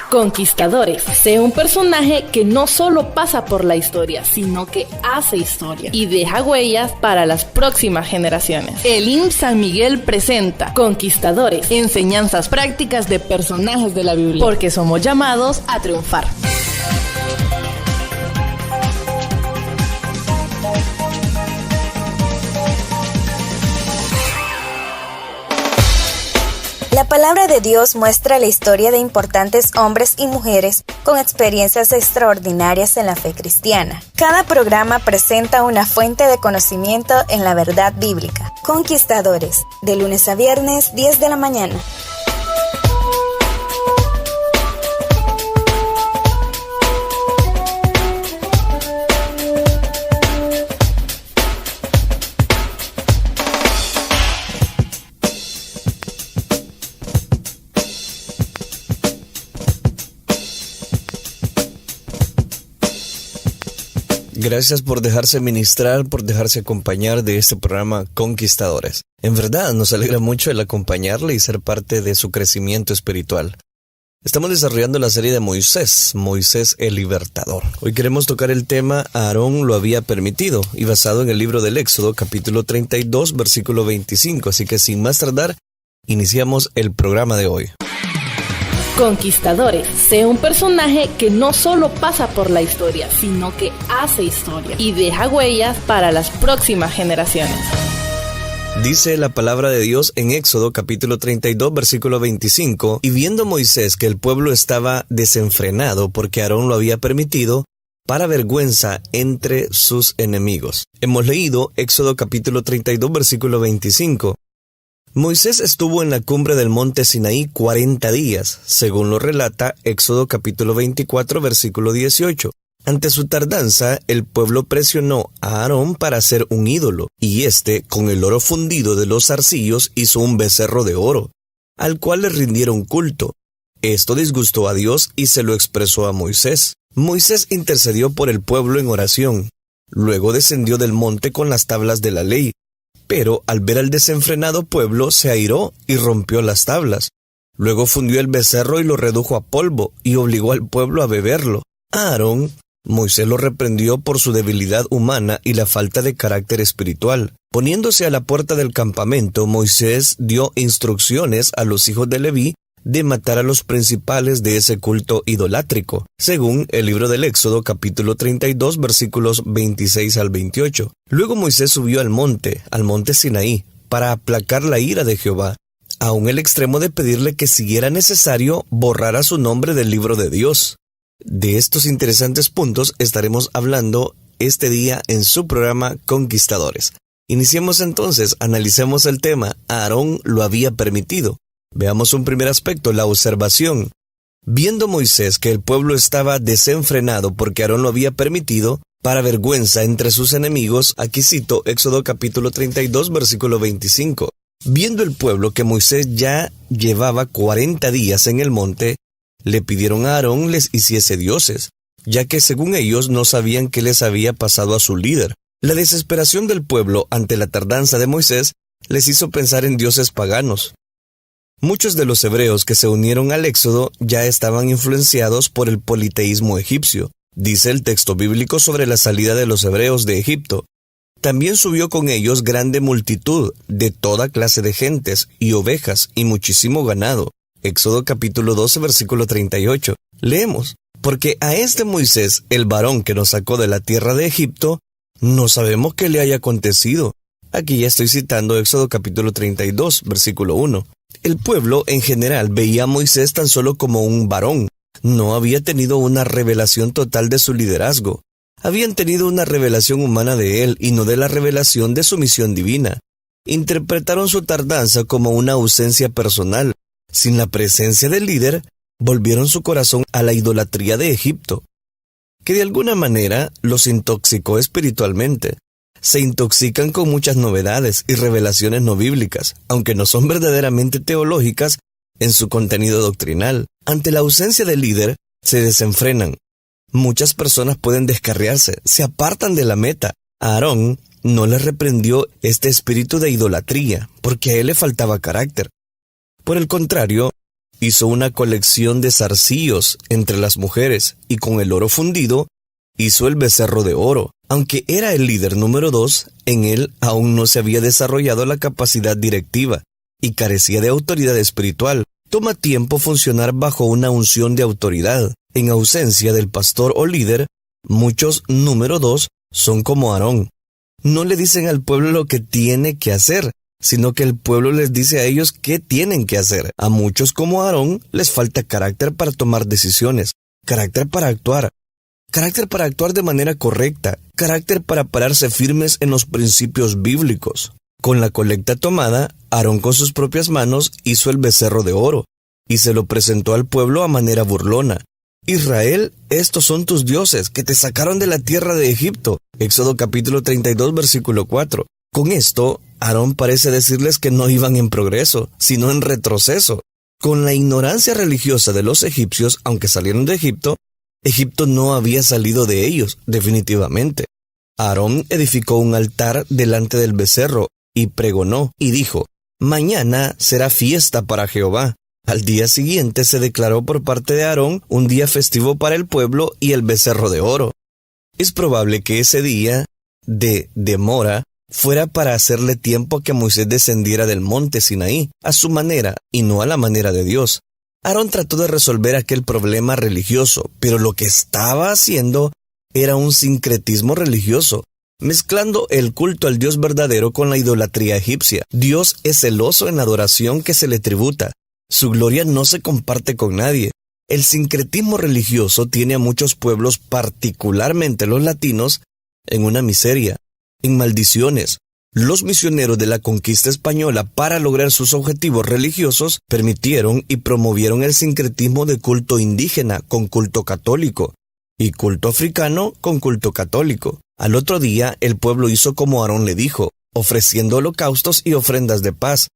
Conquistadores. Sé un personaje que no solo pasa por la historia, sino que hace historia y deja huellas para las próximas generaciones. El IMSS San Miguel presenta Conquistadores, enseñanzas prácticas de personajes de la Biblia, porque somos llamados a triunfar. La palabra de Dios muestra la historia de importantes hombres y mujeres con experiencias extraordinarias en la fe cristiana. Cada programa presenta una fuente de conocimiento en la verdad bíblica. Conquistadores, de lunes a viernes, 10 de la mañana. Gracias por dejarse ministrar, por dejarse acompañar de este programa Conquistadores. En verdad, nos alegra mucho el acompañarle y ser parte de su crecimiento espiritual. Estamos desarrollando la serie de Moisés el Libertador. Hoy queremos tocar el tema Aarón lo había permitido y basado en el libro del Éxodo, capítulo 32, versículo 25. Así que sin más tardar, iniciamos el programa de hoy. Conquistadores. Sé un personaje que no solo pasa por la historia, sino que hace historia y deja huellas para las próximas generaciones. Dice la palabra de Dios en Éxodo capítulo 32, versículo 25, y viendo Moisés que el pueblo estaba desenfrenado porque Aarón lo había permitido, para vergüenza entre sus enemigos. Hemos leído Éxodo capítulo 32, versículo 25. Moisés estuvo en la cumbre del monte Sinaí 40 días, según lo relata Éxodo capítulo 24, versículo 18. Ante su tardanza, el pueblo presionó a Aarón para hacer un ídolo, y con el oro fundido de los zarcillos, hizo un becerro de oro, al cual le rindieron culto. Esto disgustó a Dios y se lo expresó a Moisés. Moisés intercedió por el pueblo en oración. Luego descendió del monte con las tablas de la ley. Pero al ver al desenfrenado pueblo se airó y rompió las tablas. Luego fundió el becerro y lo redujo a polvo y obligó al pueblo a beberlo. A Aarón, Moisés lo reprendió por su debilidad humana y la falta de carácter espiritual. Poniéndose a la puerta del campamento, Moisés dio instrucciones a los hijos de Leví de matar a los principales de ese culto idolátrico, según el libro del Éxodo capítulo 32 versículos 26 al 28. Luego Moisés subió al monte Sinaí, para aplacar la ira de Jehová, aun el extremo de pedirle que si era necesario borrara su nombre del libro de Dios. De estos interesantes puntos estaremos hablando este día en su programa Conquistadores. Iniciemos entonces, analicemos el tema, Aarón lo había permitido. Veamos un primer aspecto, la observación. Viendo Moisés que el pueblo estaba desenfrenado porque Aarón lo había permitido, para vergüenza entre sus enemigos, aquí cito Éxodo capítulo 32, versículo 25. Viendo el pueblo que Moisés ya llevaba 40 días en el monte, le pidieron a Aarón les hiciese dioses, ya que según ellos no sabían qué les había pasado a su líder. La desesperación del pueblo ante la tardanza de Moisés les hizo pensar en dioses paganos. Muchos de los hebreos que se unieron al Éxodo ya estaban influenciados por el politeísmo egipcio. Dice el texto bíblico sobre la salida de los hebreos de Egipto. También subió con ellos grande multitud de toda clase de gentes y ovejas y muchísimo ganado. Éxodo capítulo 12, versículo 38. Leemos, porque a este Moisés, el varón que nos sacó de la tierra de Egipto, no sabemos qué le haya acontecido. Aquí ya estoy citando Éxodo capítulo 32, versículo 1. El pueblo en general veía a Moisés tan solo como un varón. No había tenido una revelación total de su liderazgo. Habían tenido una revelación humana de él y no de la revelación de su misión divina. Interpretaron su tardanza como una ausencia personal. Sin la presencia del líder, volvieron su corazón a la idolatría de Egipto, que de alguna manera los intoxicó espiritualmente. Se intoxican con muchas novedades y revelaciones no bíblicas, aunque no son verdaderamente teológicas en su contenido doctrinal. Ante la ausencia del líder, se desenfrenan. Muchas personas pueden descarriarse, se apartan de la meta. A Aarón no le reprendió este espíritu de idolatría, porque a él le faltaba carácter. Por el contrario, hizo una colección de zarcillos entre las mujeres y con el oro fundido hizo el becerro de oro. Aunque era el líder número 2, en él aún no se había desarrollado la capacidad directiva y carecía de autoridad espiritual. Toma tiempo funcionar bajo una unción de autoridad. En ausencia del pastor o líder, muchos número 2 son como Aarón. No le dicen al pueblo lo que tiene que hacer, sino que el pueblo les dice a ellos qué tienen que hacer. A muchos como Aarón les falta carácter para tomar decisiones, carácter para actuar de manera correcta, carácter para pararse firmes en los principios bíblicos. Con la colecta tomada, Aarón con sus propias manos hizo el becerro de oro y se lo presentó al pueblo a manera burlona. Israel, estos son tus dioses que te sacaron de la tierra de Egipto. Éxodo capítulo 32, versículo 4. Con esto, Aarón parece decirles que no iban en progreso, sino en retroceso. Con la ignorancia religiosa de los egipcios, aunque salieron de Egipto, Egipto no había salido de ellos, definitivamente. Aarón edificó un altar delante del becerro y pregonó y dijo: mañana será fiesta para Jehová. Al día siguiente se declaró por parte de Aarón un día festivo para el pueblo y el becerro de oro. Es probable que ese día de demora fuera para hacerle tiempo a que Moisés descendiera del monte Sinaí, a su manera y no a la manera de Dios. Aarón trató de resolver aquel problema religioso, pero lo que estaba haciendo era un sincretismo religioso, mezclando el culto al Dios verdadero con la idolatría egipcia. Dios es celoso en la adoración que se le tributa. Su gloria no se comparte con nadie. El sincretismo religioso tiene a muchos pueblos, particularmente los latinos, en una miseria, en maldiciones. Los misioneros de la conquista española, para lograr sus objetivos religiosos, permitieron y promovieron el sincretismo de culto indígena con culto católico y culto africano con culto católico. Al otro día, el pueblo hizo como Aarón le dijo, ofreciendo holocaustos y ofrendas de paz,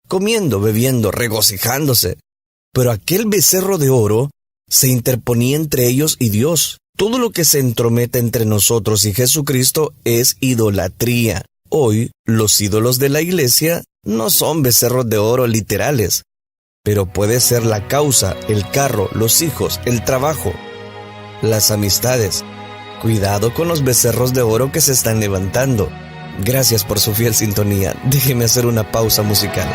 comiendo, bebiendo, regocijándose. Pero aquel becerro de oro se interponía entre ellos y Dios. Todo lo que se entromete entre nosotros y Jesucristo es idolatría. Hoy, los ídolos de la iglesia no son becerros de oro literales, pero puede ser la causa, el carro, los hijos, el trabajo, las amistades. Cuidado con los becerros de oro que se están levantando. Gracias por su fiel sintonía. Déjeme hacer una pausa musical.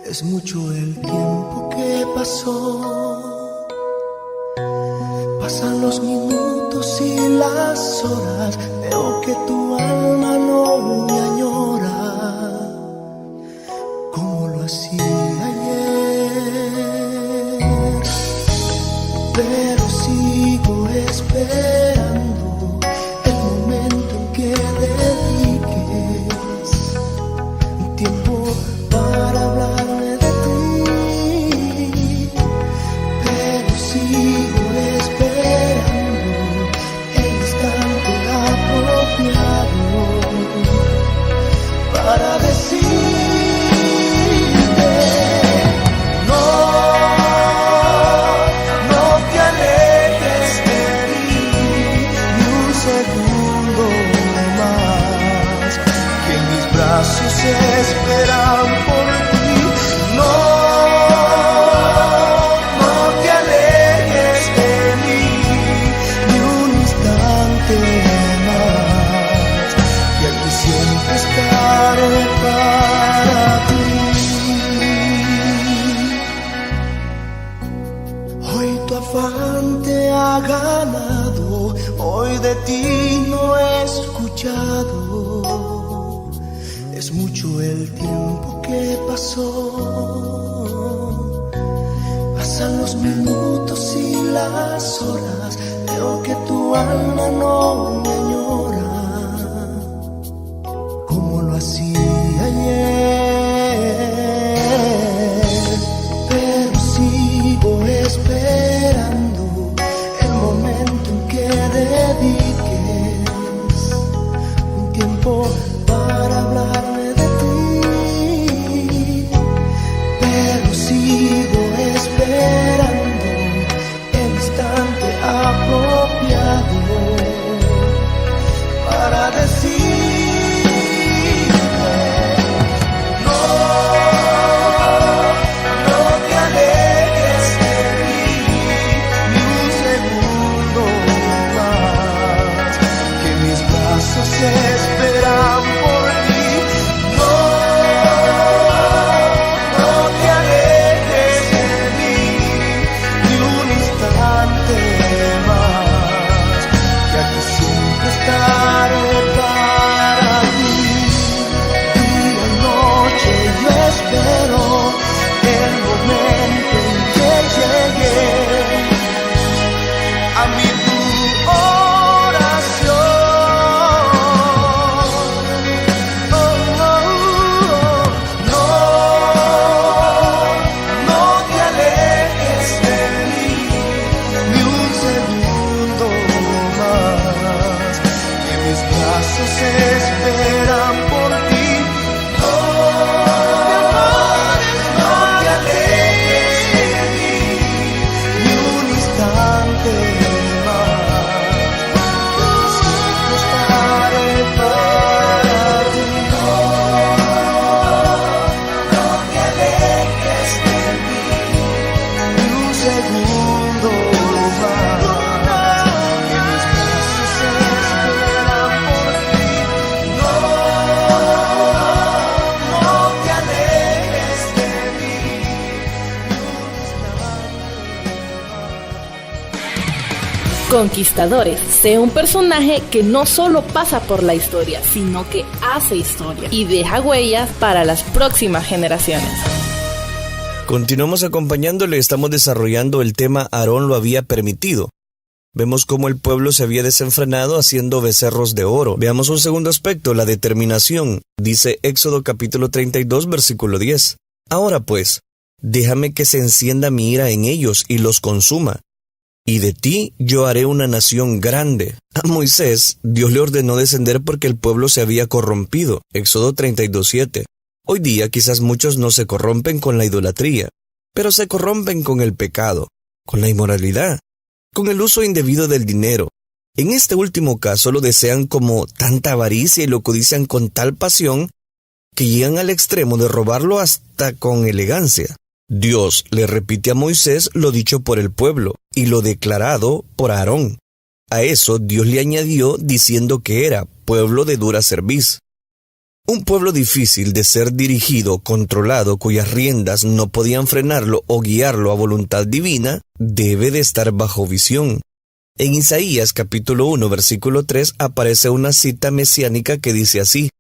Es mucho el tiempo que pasó, pasan los minutos y las horas, veo que tu alma no me añora, como lo hacía ayer, pero sigo esperando el momento en que dediques tiempo para hablarme de ti, pero sigo esperando el instante apropiado para decirte no, no te alejes de mí ni un segundo más, que mis brazos esperan por ti. No, no te alejes de mí ni un instante más, que aquí siempre estaré para ti. Hoy tu afán te ha ganado, hoy de ti no he escuchado. Es mucho el tiempo que pasó, pasan los minutos y las horas, veo que tu alma no me añora, como lo hacía ayer, pero sigo esperando el momento en que dediques para hablarme de ti, pero sigo esperando el instante apropiado para decirme no, no te alejes de mí ni un segundo más, que mis brazos esperan por ti. No, no te alejes de mí ni un instante más, que aquí siempre estaré para ti. Día y noche yo espero el momento en que llegue a mi oración. Oh, oh, oh. No, no te alejes de mí ni un segundo más, que mis brazos esperan por ti. No, no te alejes de mí ni un instante más, que siempre estaré para ti. No, no te alejes de mí ni un segundo más, que mis brazos esperan por ti. No, no te alejes de mí ni un instante. Conquistadores, sé un personaje que no solo pasa por la historia, sino que hace historia y deja huellas para las próximas generaciones. Continuamos acompañándole, estamos desarrollando el tema Aarón lo había permitido. Vemos cómo el pueblo se había desenfrenado haciendo becerros de oro. Veamos un segundo aspecto, la determinación. Dice Éxodo capítulo 32, versículo 10. Ahora pues, déjame que se encienda mi ira en ellos y los consuma. Y de ti yo haré una nación grande. A Moisés, Dios le ordenó descender porque el pueblo se había corrompido. Éxodo 32:7. Hoy día quizás muchos no se corrompen con la idolatría, pero se corrompen con el pecado, con la inmoralidad, con el uso indebido del dinero. En este último caso lo desean como tanta avaricia y lo codician con tal pasión que llegan al extremo de robarlo hasta con elegancia. Dios le repite a Moisés lo dicho por el pueblo y lo declarado por Aarón. A eso Dios le añadió diciendo que era pueblo de dura cerviz. Un pueblo difícil de ser dirigido, controlado, cuyas riendas no podían frenarlo o guiarlo a voluntad divina, debe de estar bajo visión. En Isaías capítulo 1, versículo 3 aparece una cita mesiánica que dice así: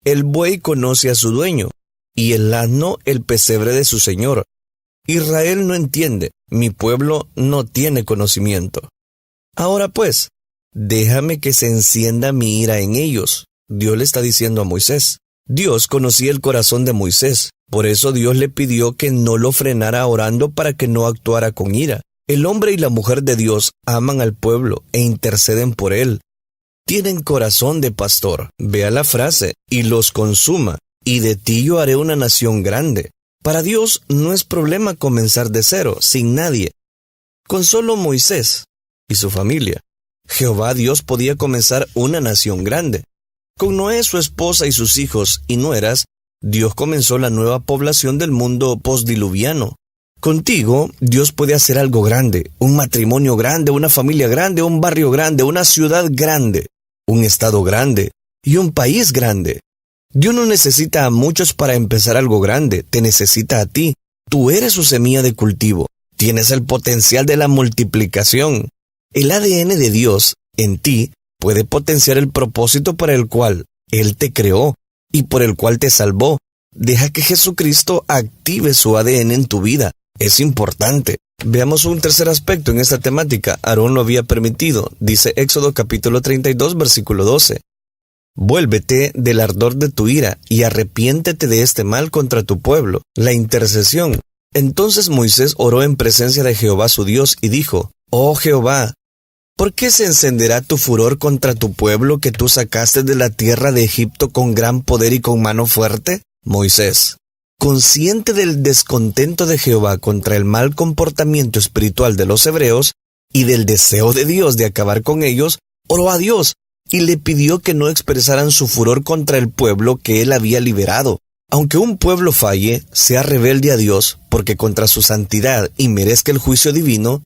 el buey conoce a su dueño, y el asno el pesebre de su señor. Israel no entiende, mi pueblo no tiene conocimiento. Ahora pues, déjame que se encienda mi ira en ellos. Dios le está diciendo a Moisés. Dios conocía el corazón de Moisés, por eso Dios le pidió que no lo frenara orando para que no actuara con ira. El hombre y la mujer de Dios aman al pueblo e interceden por él. Tienen corazón de pastor. Vea la frase, y los consuma, y de ti yo haré una nación grande. Para Dios no es problema comenzar de cero, sin nadie. Con solo Moisés y su familia, Jehová Dios podía comenzar una nación grande. Con Noé, su esposa y sus hijos y nueras, Dios comenzó la nueva población del mundo postdiluviano. Contigo, Dios puede hacer algo grande, un matrimonio grande, una familia grande, un barrio grande, una ciudad grande, un estado grande y un país grande. Dios no necesita a muchos para empezar algo grande, te necesita a ti. Tú eres su semilla de cultivo, tienes el potencial de la multiplicación. El ADN de Dios en ti puede potenciar el propósito para el cual Él te creó y por el cual te salvó. Deja que Jesucristo active su ADN en tu vida. Es importante. Veamos un tercer aspecto en esta temática. Aarón lo había permitido. Dice Éxodo capítulo 32, versículo 12. Vuélvete del ardor de tu ira y arrepiéntete de este mal contra tu pueblo. La intercesión. Entonces Moisés oró en presencia de Jehová su Dios y dijo: Oh Jehová, ¿Por qué se encenderá tu furor contra tu pueblo que tú sacaste de la tierra de Egipto con gran poder y con mano fuerte? Moisés, consciente del descontento de Jehová contra el mal comportamiento espiritual de los hebreos y del deseo de Dios de acabar con ellos, oró a Dios y le pidió que no expresaran su furor contra el pueblo que él había liberado. Aunque un pueblo falle, sea rebelde a Dios, porque contra su santidad y merezca el juicio divino,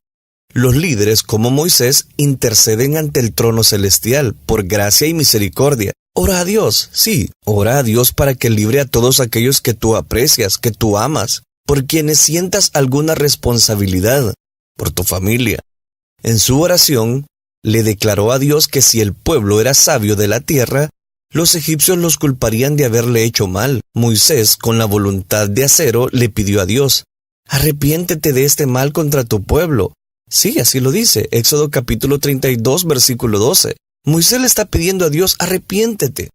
los líderes como Moisés interceden ante el trono celestial por gracia y misericordia. Ora a Dios, sí, ora a Dios para que libre a todos aquellos que tú aprecias, que tú amas, por quienes sientas alguna responsabilidad, por tu familia. En su oración, le declaró a Dios que si el pueblo era sabio de la tierra, los egipcios los culparían de haberle hecho mal. Moisés, con la voluntad de acero, le pidió a Dios, arrepiéntete de este mal contra tu pueblo. Sí, así lo dice, Éxodo capítulo 32, versículo 12. Moisés le está pidiendo a Dios, arrepiéntete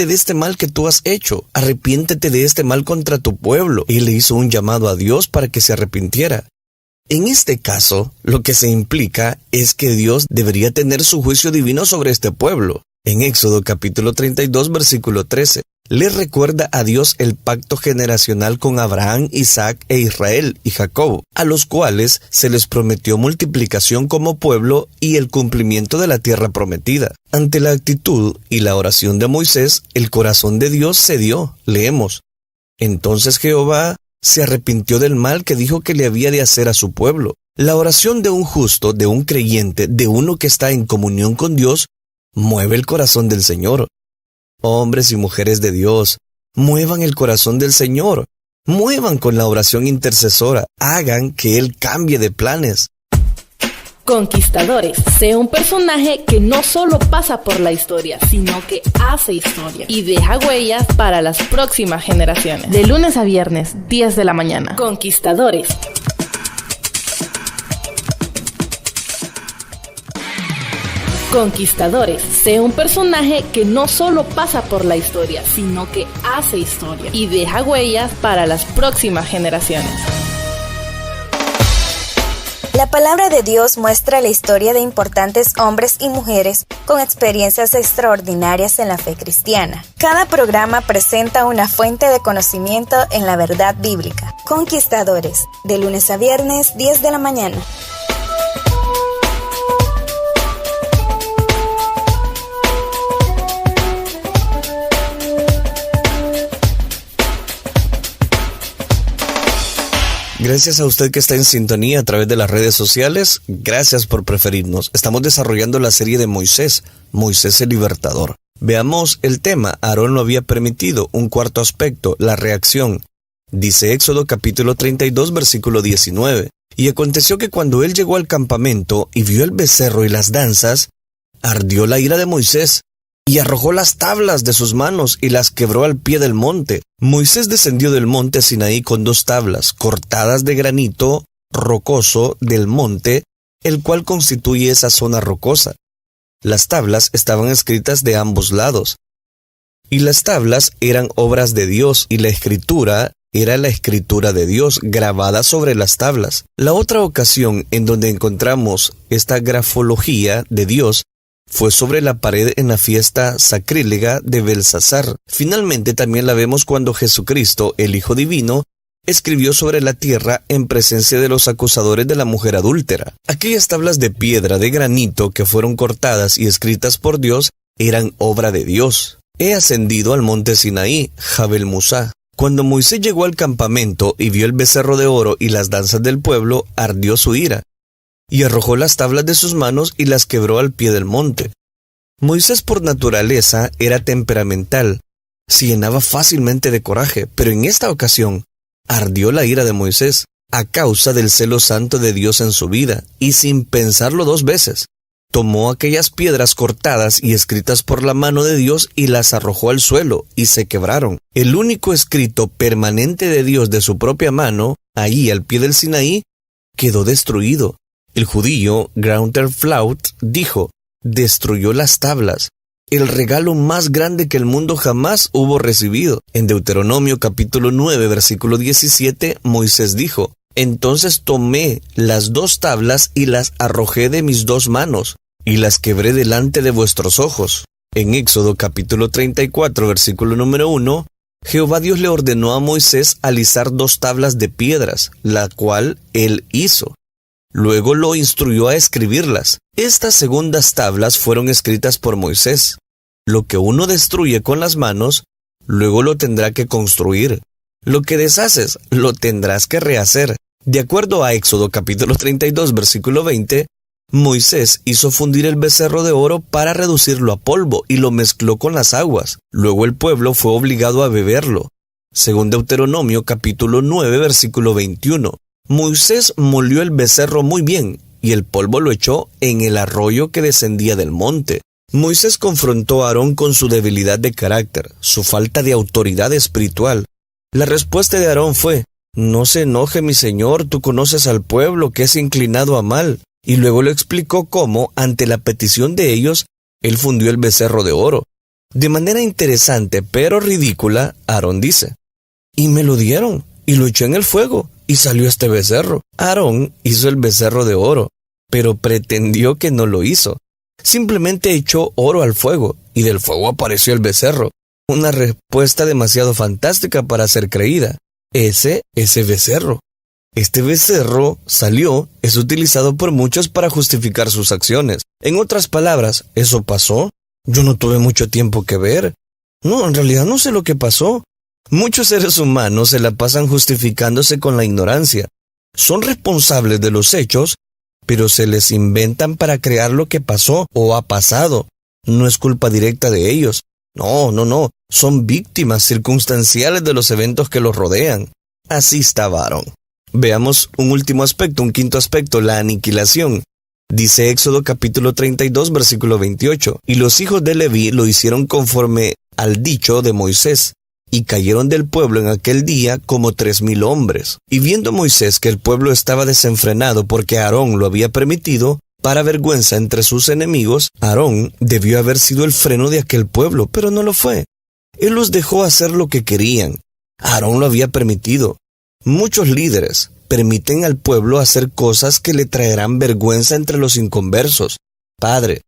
de este mal que tú has hecho, arrepiéntete de este mal contra tu pueblo. Y le hizo un llamado a Dios para que se arrepintiera. En este caso, lo que se implica es que Dios debería tener su juicio divino sobre este pueblo. En Éxodo capítulo 32, versículo 13, le recuerda a Dios el pacto generacional con Abraham, Isaac e Israel y Jacob, a los cuales se les prometió multiplicación como pueblo y el cumplimiento de la tierra prometida. Ante la actitud y la oración de Moisés, el corazón de Dios cedió. Leemos, entonces Jehová se arrepintió del mal que dijo que le había de hacer a su pueblo. La oración de un justo, de un creyente, de uno que está en comunión con Dios, mueve el corazón del Señor. Hombres y mujeres de Dios, muevan el corazón del Señor, muevan con la oración intercesora, hagan que Él cambie de planes. Conquistadores, sea un personaje que no solo pasa por la historia, sino que hace historia y deja huellas para las próximas generaciones. De lunes a viernes, 10 de la mañana. Conquistadores. Conquistadores, sea un personaje que no solo pasa por la historia, sino que hace historia y deja huellas para las próximas generaciones. La palabra de Dios muestra la historia de importantes hombres y mujeres con experiencias extraordinarias en la fe cristiana. Cada programa presenta una fuente de conocimiento en la verdad bíblica. Conquistadores, de lunes a viernes, 10 de la mañana. Gracias a usted que está en sintonía a través de las redes sociales. Gracias por preferirnos. Estamos desarrollando la serie de Moisés, Moisés el Libertador. Veamos el tema. Aarón lo había permitido. Un cuarto aspecto, la reacción. Dice Éxodo capítulo 32, versículo 19. Y aconteció que cuando él llegó al campamento y vio el becerro y las danzas, ardió la ira de Moisés, y arrojó las tablas de sus manos y las quebró al pie del monte. Moisés descendió del monte Sinaí con 2 tablas, cortadas de granito rocoso del monte, el cual constituye esa zona rocosa. Las tablas estaban escritas de ambos lados. Y las tablas eran obras de Dios, y la escritura era la escritura de Dios, grabada sobre las tablas. La otra ocasión en donde encontramos esta grafología de Dios fue sobre la pared en la fiesta sacrílega de Belsasar. Finalmente también la vemos cuando Jesucristo, el Hijo Divino, escribió sobre la tierra en presencia de los acusadores de la mujer adúltera. Aquellas tablas de piedra de granito que fueron cortadas y escritas por Dios eran obra de Dios. He ascendido al monte Sinaí, Jabel Musá. Cuando Moisés llegó al campamento y vio el becerro de oro y las danzas del pueblo, ardió su ira, y arrojó las tablas de sus manos y las quebró al pie del monte. Moisés por naturaleza era temperamental, se llenaba fácilmente de coraje, pero en esta ocasión ardió la ira de Moisés a causa del celo santo de Dios en su vida, y sin pensarlo 2 veces, tomó aquellas piedras cortadas y escritas por la mano de Dios y las arrojó al suelo, y se quebraron. El único escrito permanente de Dios de su propia mano, ahí al pie del Sinaí, quedó destruido. El judío Greuther Flaut dijo, destruyó las tablas, el regalo más grande que el mundo jamás hubo recibido. En Deuteronomio capítulo 9, versículo 17, Moisés dijo, Entonces tomé las 2 tablas y las arrojé de mis 2 manos, y las quebré delante de vuestros ojos. En Éxodo capítulo 34, versículo número 1, Jehová Dios le ordenó a Moisés alisar 2 tablas de piedras, la cual él hizo. Luego lo instruyó a escribirlas. Estas segundas tablas fueron escritas por Moisés. Lo que uno destruye con las manos, luego lo tendrá que construir. Lo que deshaces, lo tendrás que rehacer. De acuerdo a Éxodo capítulo 32, versículo 20, Moisés hizo fundir el becerro de oro para reducirlo a polvo y lo mezcló con las aguas. Luego el pueblo fue obligado a beberlo. Según Deuteronomio capítulo 9, versículo 21. Moisés molió el becerro muy bien, y el polvo lo echó en el arroyo que descendía del monte. Moisés confrontó a Aarón con su debilidad de carácter, su falta de autoridad espiritual. La respuesta de Aarón fue: «No se enoje, mi señor, tú conoces al pueblo que es inclinado a mal». Y luego le explicó cómo, ante la petición de ellos, él fundió el becerro de oro. De manera interesante, pero ridícula, Aarón dice: «Y me lo dieron, y lo eché en el fuego, y salió este becerro». Aarón hizo el becerro de oro, pero pretendió que no lo hizo. Simplemente echó oro al fuego, y del fuego apareció el becerro. Una respuesta demasiado fantástica para ser creída. Ese becerro. Este becerro salió, es utilizado por muchos para justificar sus acciones. En otras palabras, ¿eso pasó? Yo no tuve mucho tiempo que ver. No, en realidad no sé lo que pasó. Muchos seres humanos se la pasan justificándose con la ignorancia. Son responsables de los hechos, pero se les inventan para crear lo que pasó o ha pasado. No es culpa directa de ellos. No. Son víctimas circunstanciales de los eventos que los rodean. Así estaba Aarón. Veamos un último aspecto, un quinto aspecto, la aniquilación. Dice Éxodo capítulo 32, versículo 28. «Y los hijos de Leví lo hicieron conforme al dicho de Moisés, y cayeron del pueblo en aquel día como 3,000 hombres. Y viendo Moisés que el pueblo estaba desenfrenado porque Aarón lo había permitido, para vergüenza entre sus enemigos, Aarón debió haber sido el freno de aquel pueblo, pero no lo fue. Él los dejó hacer lo que querían. Aarón lo había permitido. Muchos líderes permiten al pueblo hacer cosas que le traerán vergüenza entre los inconversos. Padre,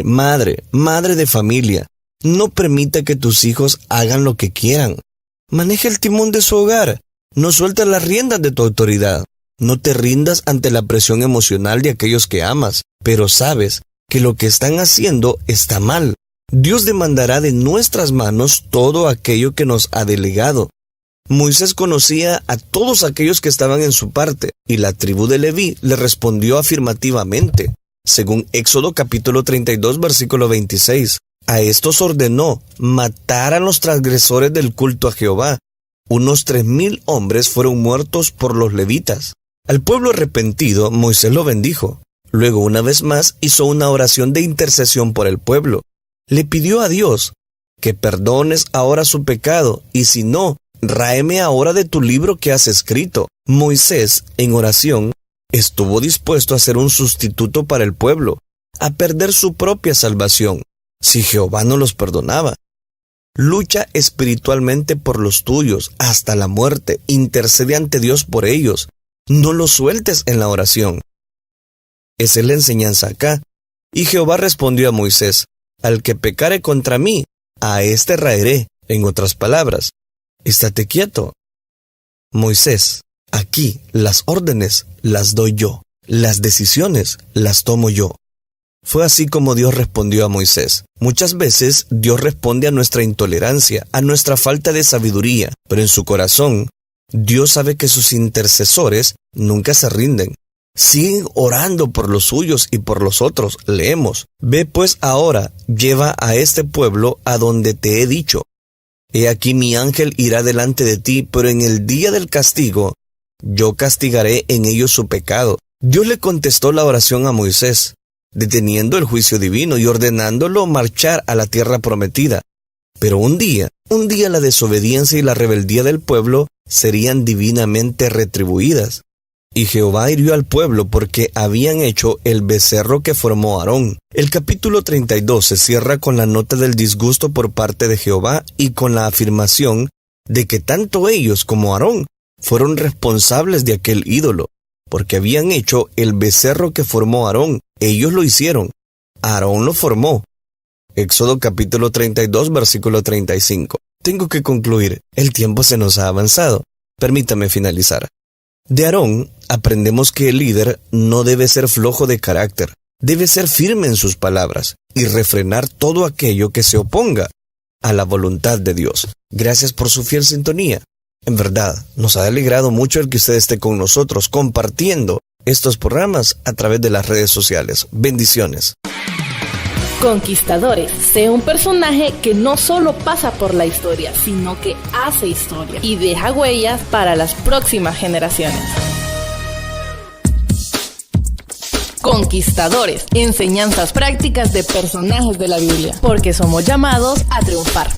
madre de familia, no permita que tus hijos hagan lo que quieran. Maneja el timón de su hogar. No sueltes las riendas de tu autoridad. No te rindas ante la presión emocional de aquellos que amas, pero sabes que lo que están haciendo está mal. Dios demandará de nuestras manos todo aquello que nos ha delegado. Moisés conocía a todos aquellos que estaban en su parte, y la tribu de Leví le respondió afirmativamente. Según Éxodo capítulo 32, versículo 26, a estos ordenó matar a los transgresores del culto a Jehová. Unos 3,000 hombres fueron muertos por los levitas. Al pueblo arrepentido, Moisés lo bendijo. Luego, una vez más, hizo una oración de intercesión por el pueblo. Le pidió a Dios que perdones ahora su pecado, y si no, ráeme ahora de tu libro que has escrito. Moisés, en oración, estuvo dispuesto a ser un sustituto para el pueblo, a perder su propia salvación, si Jehová no los perdonaba. Lucha espiritualmente por los tuyos hasta la muerte. Intercede ante Dios por ellos. No los sueltes en la oración. Esa es la enseñanza acá. Y Jehová respondió a Moisés: al que pecare contra mí, a éste raeré. En otras palabras, estate quieto. Moisés, aquí las órdenes las doy yo. Las decisiones las tomo yo. Fue así como Dios respondió a Moisés. Muchas veces Dios responde a nuestra intolerancia, a nuestra falta de sabiduría, pero en su corazón, Dios sabe que sus intercesores nunca se rinden. Siguen orando por los suyos y por los otros. Leemos: ve pues ahora, lleva a este pueblo a donde te he dicho. He aquí mi ángel irá delante de ti, pero en el día del castigo, yo castigaré en ellos su pecado. Dios le contestó la oración a Moisés, deteniendo el juicio divino y ordenándolo marchar a la tierra prometida. Pero un día la desobediencia y la rebeldía del pueblo serían divinamente retribuidas. Y Jehová hirió al pueblo porque habían hecho el becerro que formó Aarón. El capítulo 32 se cierra con la nota del disgusto por parte de Jehová y con la afirmación de que tanto ellos como Aarón fueron responsables de aquel ídolo, porque habían hecho el becerro que formó Aarón. Ellos lo hicieron. Aarón lo formó. Éxodo capítulo 32, versículo 35. Tengo que concluir. El tiempo se nos ha avanzado. Permítame finalizar. De Aarón aprendemos que el líder no debe ser flojo de carácter. Debe ser firme en sus palabras y refrenar todo aquello que se oponga a la voluntad de Dios. Gracias por su fiel sintonía. En verdad, nos ha alegrado mucho el que usted esté con nosotros compartiendo estos programas a través de las redes sociales. Bendiciones. Conquistadores. Sé un personaje que no solo pasa por la historia, sino que hace historia y deja huellas para las próximas generaciones. Conquistadores. Enseñanzas prácticas de personajes de la Biblia, porque somos llamados a triunfar.